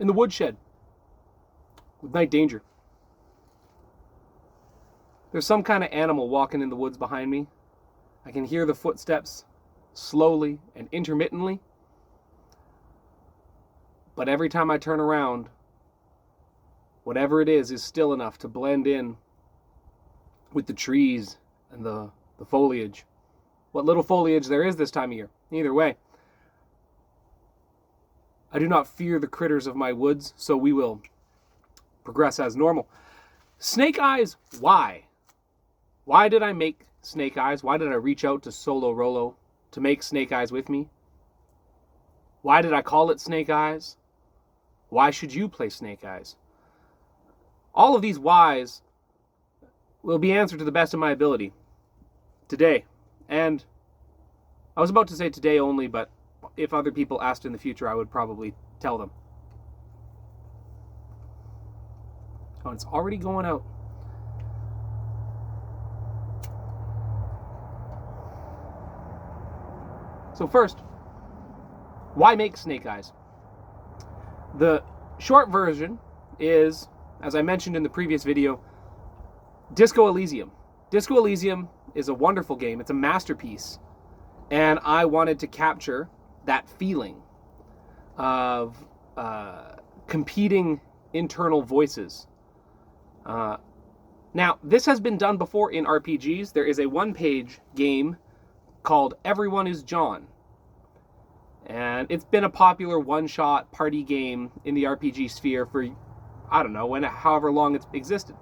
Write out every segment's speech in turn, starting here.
in the woodshed with Night Danger. There's some kind of animal walking in the woods behind me. I can hear the footsteps slowly and intermittently. But every time I turn around, whatever it is still enough to blend in with the trees and the foliage. What little foliage there is this time of year. Either way, I do not fear the critters of my woods, so we will progress as normal. Snake Eyes, why? Why did I make Snake Eyes? Why did I reach out to Solo Rolo to make Snake Eyes with me? Why did I call it Snake Eyes? Why should you play Snake Eyes? All of these whys will be answered to the best of my ability today. And I was about to say today only, but if other people asked in the future, I would probably tell them. Oh, it's already going out. So first, why make Snake Eyes? The short version is, as I mentioned in the previous video, Disco Elysium. Disco Elysium is a wonderful game. It's a masterpiece. And I wanted to capture that feeling of competing internal voices. Now, this has been done before in RPGs. There is a one-page game called Everyone is John. And it's been a popular one-shot party game in the RPG sphere for, I don't know, however long it's existed.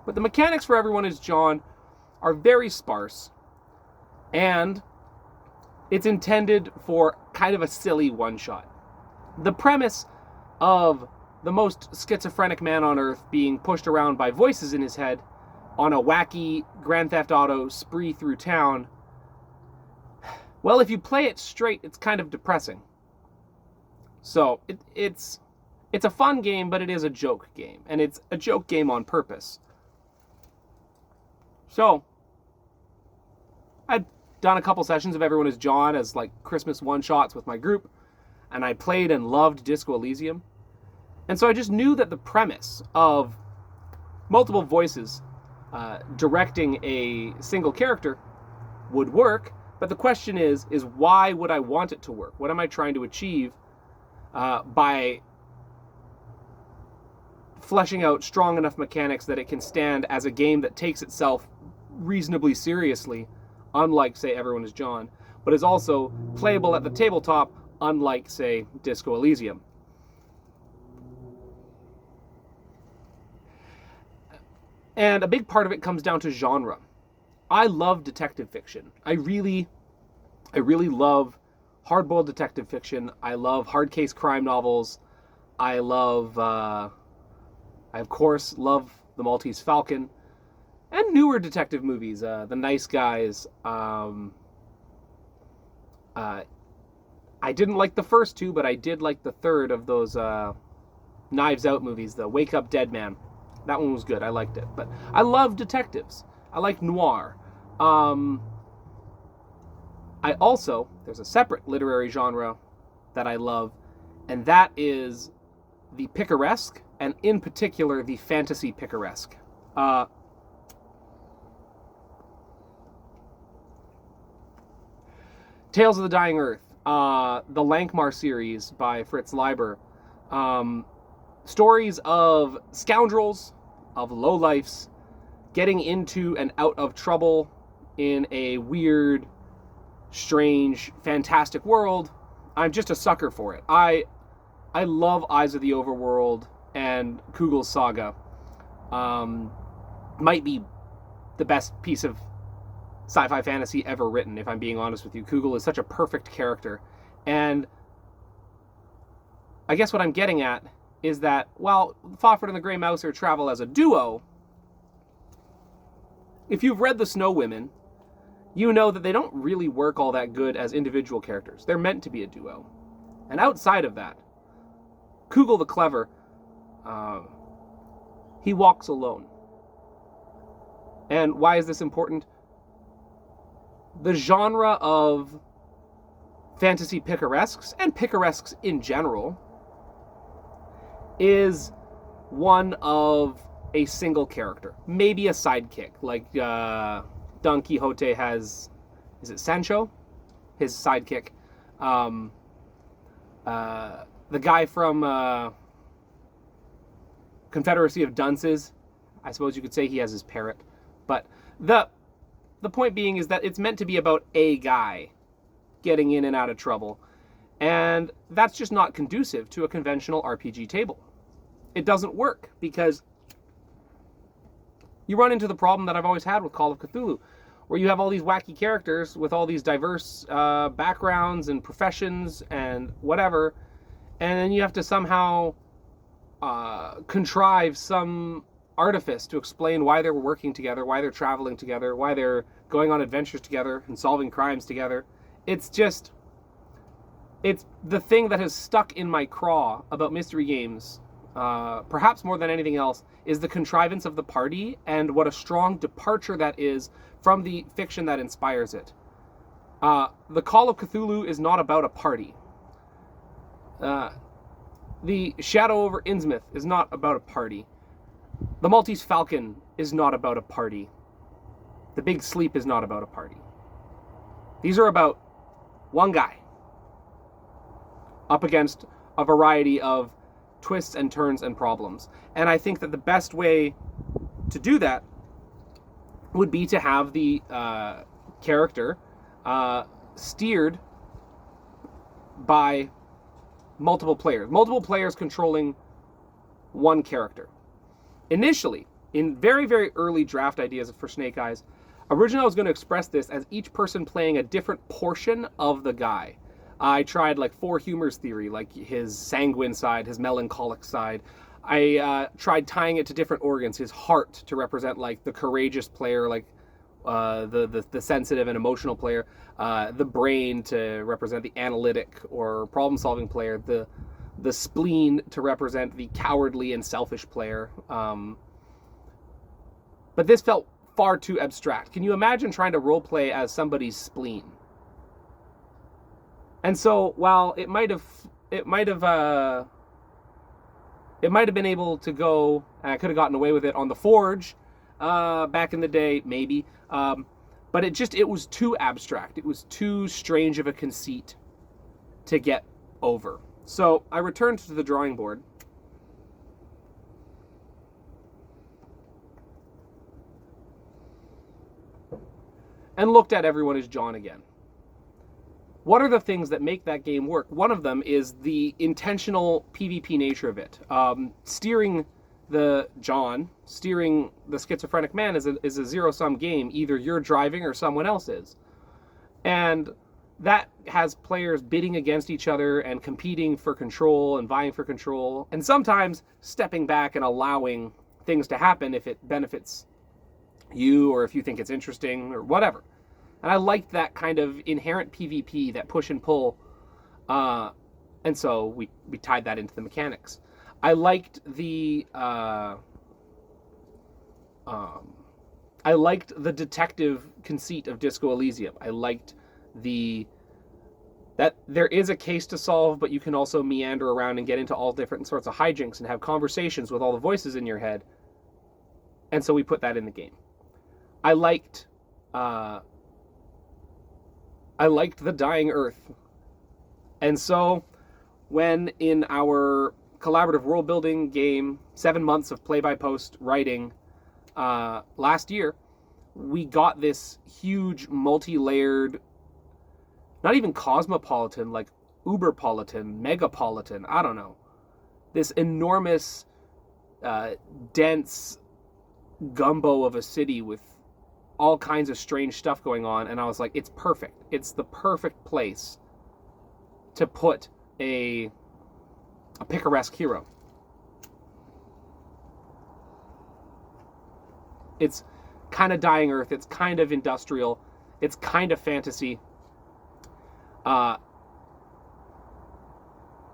But the mechanics for Everyone is John are very sparse, and it's intended for kind of a silly one-shot. The premise of the most schizophrenic man on Earth being pushed around by voices in his head on a wacky Grand Theft Auto spree through town, well, if you play it straight, it's kind of depressing. So, it's a fun game, but it is a joke game, and it's a joke game on purpose. So, I'd done a couple sessions of Everyone is John as like Christmas one-shots with my group, and I played and loved Disco Elysium. And so I just knew that the premise of multiple voices directing a single character would work, but the question is why would I want it to work? What am I trying to achieve by fleshing out strong enough mechanics that it can stand as a game that takes itself reasonably seriously, unlike, say, Everyone is John, but is also playable at the tabletop, unlike, say, Disco Elysium. And a big part of it comes down to genre. I love detective fiction. I really love hard-boiled detective fiction. I love hard case crime novels. I of course love The Maltese Falcon and newer detective movies, The Nice Guys. I didn't like the first two, but I did like the third of those Knives Out movies, the Wake Up Dead Man. That one was good. I liked it. But I love detectives. I like noir. There's a separate literary genre that I love, and that is the picaresque, and in particular, the fantasy picaresque. Tales of the Dying Earth, the Lankmar series by Fritz Leiber. Stories of scoundrels, of lowlifes, getting into and out of trouble in a weird, strange, fantastic world. I'm just a sucker for it. I love Eyes of the Overworld and Kugel's Saga. Might be the best piece of sci-fi fantasy ever written, if I'm being honest with you. Kugel is such a perfect character. And I guess what I'm getting at is that while Fafhrd and the Grey Mouser travel as a duo, if you've read The Snow Women, you know that they don't really work all that good as individual characters. They're meant to be a duo. And outside of that, Kugel the Clever, he walks alone. And why is this important? The genre of fantasy picaresques and picaresques in general is one of a single character, maybe a sidekick, like Don Quixote has, is it Sancho? His sidekick. The guy from Confederacy of Dunces, I suppose you could say he has his parrot. But the point being is that it's meant to be about a guy getting in and out of trouble. And that's just not conducive to a conventional RPG table. It doesn't work because you run into the problem that I've always had with Call of Cthulhu, where you have all these wacky characters with all these diverse backgrounds and professions and whatever, and then you have to somehow contrive some artifice to explain why they're working together, why they're traveling together, why they're going on adventures together and solving crimes together. It's the thing that has stuck in my craw about mystery games, perhaps more than anything else, is the contrivance of the party and what a strong departure that is from the fiction that inspires it. The Call of Cthulhu is not about a party. The Shadow over Innsmouth is not about a party. The Maltese Falcon is not about a party. The Big Sleep is not about a party. These are about one guy up against a variety of twists and turns and problems. And I think that the best way to do that would be to have the character steered by multiple players controlling one character. Initially, in very, very early draft ideas for Snake Eyes, originally I was going to express this as each person playing a different portion of the guy. I tried like Four Humors theory, like his sanguine side, his melancholic side. I tried tying it to different organs, his heart to represent like the courageous player, like the sensitive and emotional player, the brain to represent the analytic or problem-solving player, the spleen to represent the cowardly and selfish player. But this felt far too abstract. Can you imagine trying to roleplay as somebody's spleen? And so, while it might have been able to go, and I could have gotten away with it on the Forge back in the day, maybe. But it was too abstract. It was too strange of a conceit to get over. So I returned to the drawing board. And looked at everyone as John again. What are the things that make that game work? One of them is the intentional PvP nature of it. Steering the schizophrenic man is a zero-sum game. Either you're driving or someone else is. And that has players bidding against each other and competing for control and vying for control, and sometimes stepping back and allowing things to happen if it benefits you or if you think it's interesting or whatever. And I liked that kind of inherent PvP, that push and pull, and so we tied that into the mechanics. I liked the detective conceit of Disco Elysium. I liked that there is a case to solve, but you can also meander around and get into all different sorts of hijinks and have conversations with all the voices in your head. And so we put that in the game. I liked the Dying Earth. And so when in our collaborative world building game, 7 months of play-by-post writing last year, we got this huge multi-layered, not even cosmopolitan, like uberpolitan, megapolitan, I don't know, this enormous dense gumbo of a city with all kinds of strange stuff going on, and I was like, it's perfect. It's the perfect place to put a picaresque hero. It's kind of Dying Earth, it's kind of industrial, it's kind of fantasy.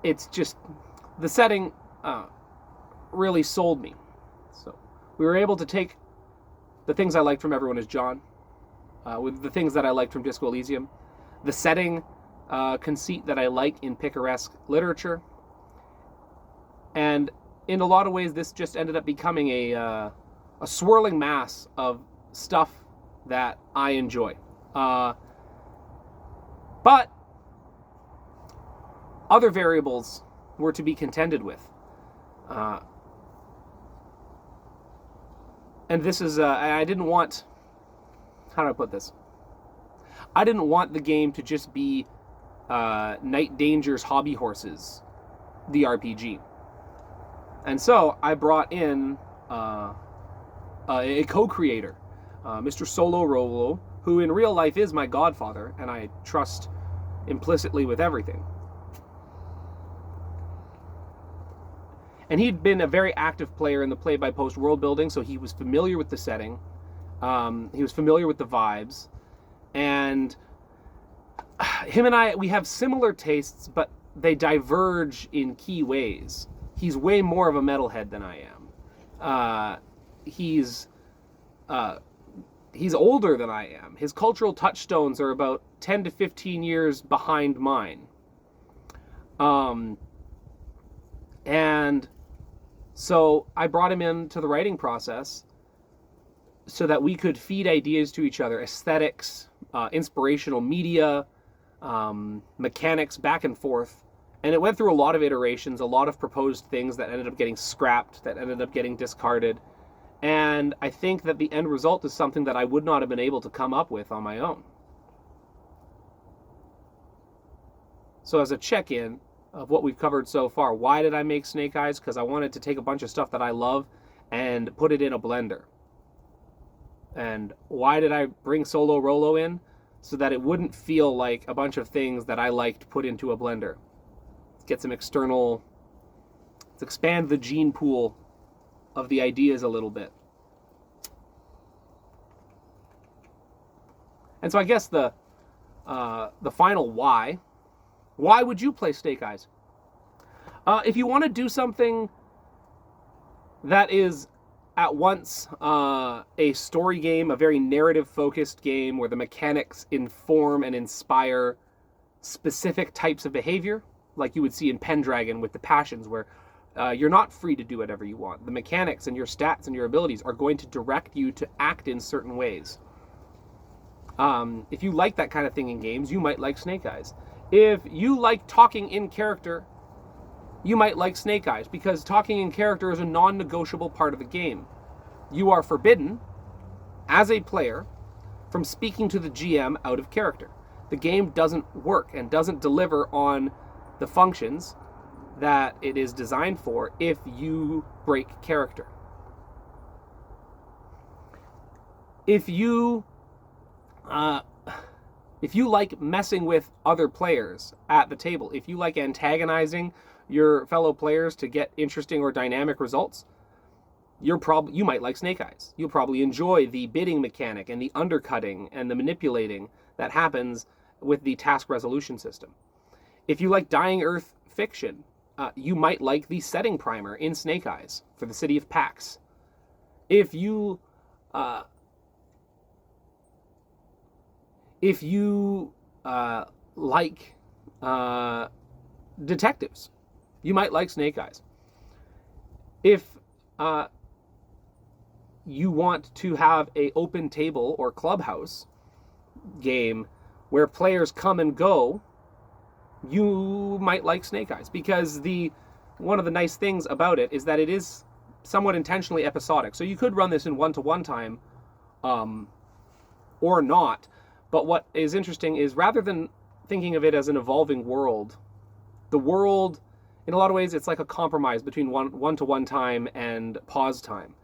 It's just, the setting really sold me. So we were able to take the things I liked from Everyone is John, with the things that I liked from Disco Elysium, the setting conceit that I like in picaresque literature. And in a lot of ways, this just ended up becoming a swirling mass of stuff that I enjoy. But other variables were to be contended with. And this is, I didn't want, how do I put this? I didn't want the game to just be Night Danger's Hobby Horses, the RPG. And so I brought in a co-creator, Mr. Solo Rolo, who in real life is my godfather, and I trust implicitly with everything. And he'd been a very active player in the play-by-post world building, so he was familiar with the setting. He was familiar with the vibes. And him and I, we have similar tastes, but they diverge in key ways. He's way more of a metalhead than I am. He's older than I am. His cultural touchstones are about 10 to 15 years behind mine. And so I brought him into the writing process so that we could feed ideas to each other, aesthetics, inspirational media, mechanics, back and forth. And it went through a lot of iterations, a lot of proposed things that ended up getting scrapped, that ended up getting discarded. And I think that the end result is something that I would not have been able to come up with on my own. So as a check-in of what we've covered so far, why did I make Snake Eyes? Because I wanted to take a bunch of stuff that I love and put it in a blender. And why did I bring Solo Rolo in? So that it wouldn't feel like a bunch of things that I liked put into a blender. Let's get some external, let's expand the gene pool of the ideas a little bit. And so I guess the final why would you play Snake Eyes? If you want to do something that is at once a story game, a very narrative-focused game where the mechanics inform and inspire specific types of behavior, like you would see in Pendragon with the Passions, where you're not free to do whatever you want. The mechanics and your stats and your abilities are going to direct you to act in certain ways. If you like that kind of thing in games, you might like Snake Eyes. If you like talking in character, you might like Snake Eyes, because talking in character is a non-negotiable part of the game. You are forbidden, as a player, from speaking to the GM out of character. The game doesn't work and doesn't deliver on the functions that it is designed for if you break character. If you like messing with other players at the table, if you like antagonizing your fellow players to get interesting or dynamic results, you might like Snake Eyes. You'll probably enjoy the bidding mechanic and the undercutting and the manipulating that happens with the task resolution system. If you like Dying Earth fiction, you might like the setting primer in Snake Eyes for the city of Pax. If you like detectives, you might like Snake Eyes. If you want to have a open table or clubhouse game where players come and go, you might like Snake Eyes, because one of the nice things about it is that it is somewhat intentionally episodic. So you could run this in one-to-one time or not. But what is interesting is, rather than thinking of it as an evolving world, the world, in a lot of ways, it's like a compromise between one-to-one time and pause time.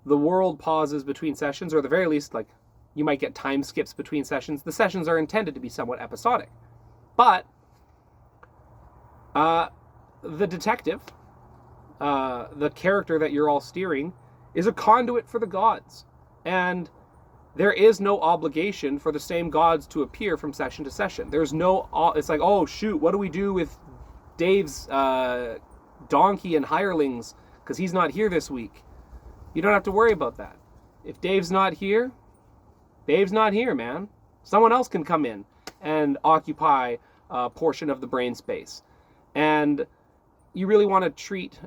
The world pauses between sessions, or at the very least, like, you might get time skips between sessions. The sessions are intended to be somewhat episodic. But the detective, the character that you're all steering, is a conduit for the gods. And there is no obligation for the same gods to appear from session to session. There's no, it's like, oh shoot, what do we do with Dave's donkey and hirelings because he's not here this week? You don't have to worry about that. If Dave's not here, Dave's not here, man. Someone else can come in and occupy portion of the brain space. And you really want to treat,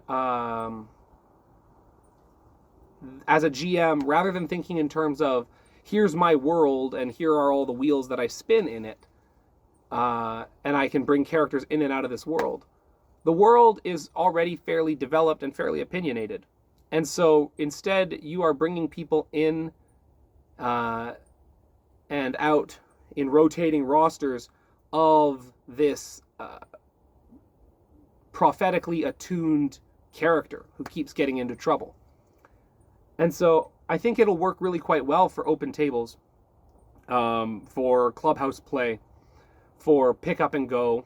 as a GM, rather than thinking in terms of, here's my world and here are all the wheels that I spin in it, and I can bring characters in and out of this world. The world is already fairly developed and fairly opinionated. And so instead, you are bringing people in and out in rotating rosters of this prophetically attuned character who keeps getting into trouble. And so I think it'll work really quite well for open tables, for clubhouse play, for pick up and go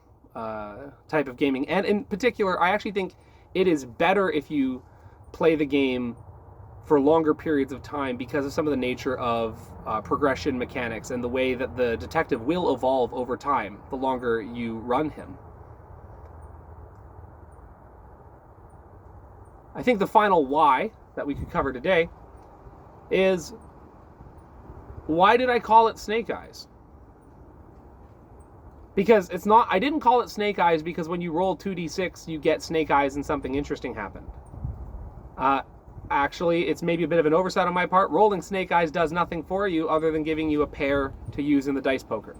type of gaming. And in particular, I actually think it is better if you play the game for longer periods of time because of some of the nature of progression mechanics and the way that the detective will evolve over time the longer you run him. I think the final why that we could cover today is, why did I call it Snake Eyes? Because it's not, I didn't call it Snake Eyes because when you roll 2d6 you get Snake Eyes and something interesting happened. Actually, it's maybe a bit of an oversight on my part. Rolling Snake Eyes does nothing for you other than giving you a pair to use in the dice poker.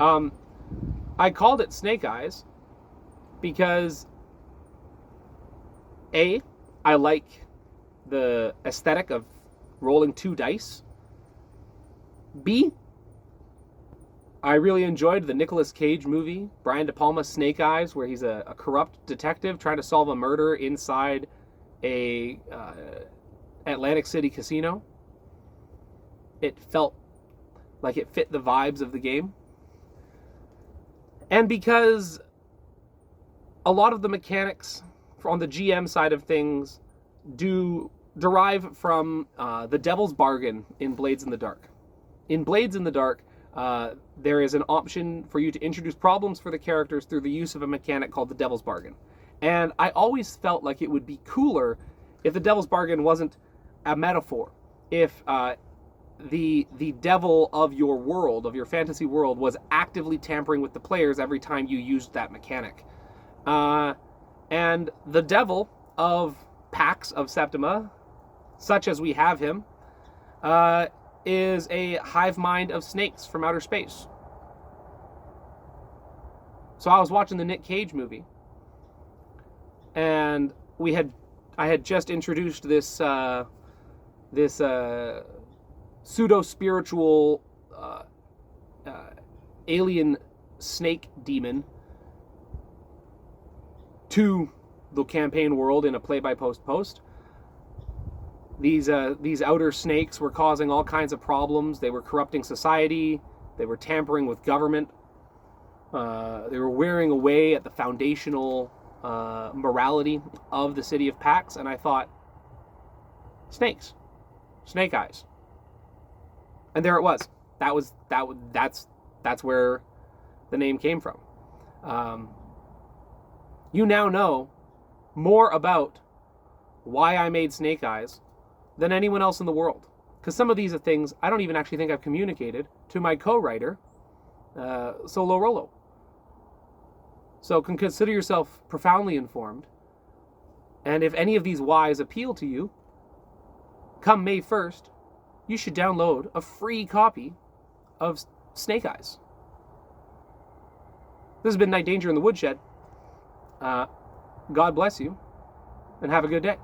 I called it Snake Eyes because A, I like the aesthetic of rolling 2 dice. B, I really enjoyed the Nicolas Cage movie, Brian De Palma's Snake Eyes, where he's a corrupt detective trying to solve a murder inside a Atlantic City casino. It felt like it fit the vibes of the game. And because a lot of the mechanics on the GM side of things do derive from the Devil's Bargain in Blades in the Dark. In Blades in the Dark, there is an option for you to introduce problems for the characters through the use of a mechanic called the Devil's Bargain. And I always felt like it would be cooler if the Devil's Bargain wasn't a metaphor. If the devil of your world, of your fantasy world, was actively tampering with the players every time you used that mechanic. And the devil of Pax of Septima, such as we have him, is a hive mind of snakes from outer space. So I was watching the Nick Cage movie, and I had just introduced this pseudo-spiritual alien snake demon to the campaign world in a play-by-post. These outer snakes were causing all kinds of problems. They were corrupting society. They were tampering with government. They were wearing away at the foundational morality of the city of Pax. And I thought, snakes, Snake Eyes. And there it was. That's where the name came from. You now know more about why I made Snake Eyes than anyone else in the world. Because some of these are things I don't even actually think I've communicated to my co-writer, Solo Rolo. So consider yourself profoundly informed. And if any of these whys appeal to you, come May 1st, you should download a free copy of Snake Eyes. This has been Night Danger in the Woodshed. God bless you, and have a good day.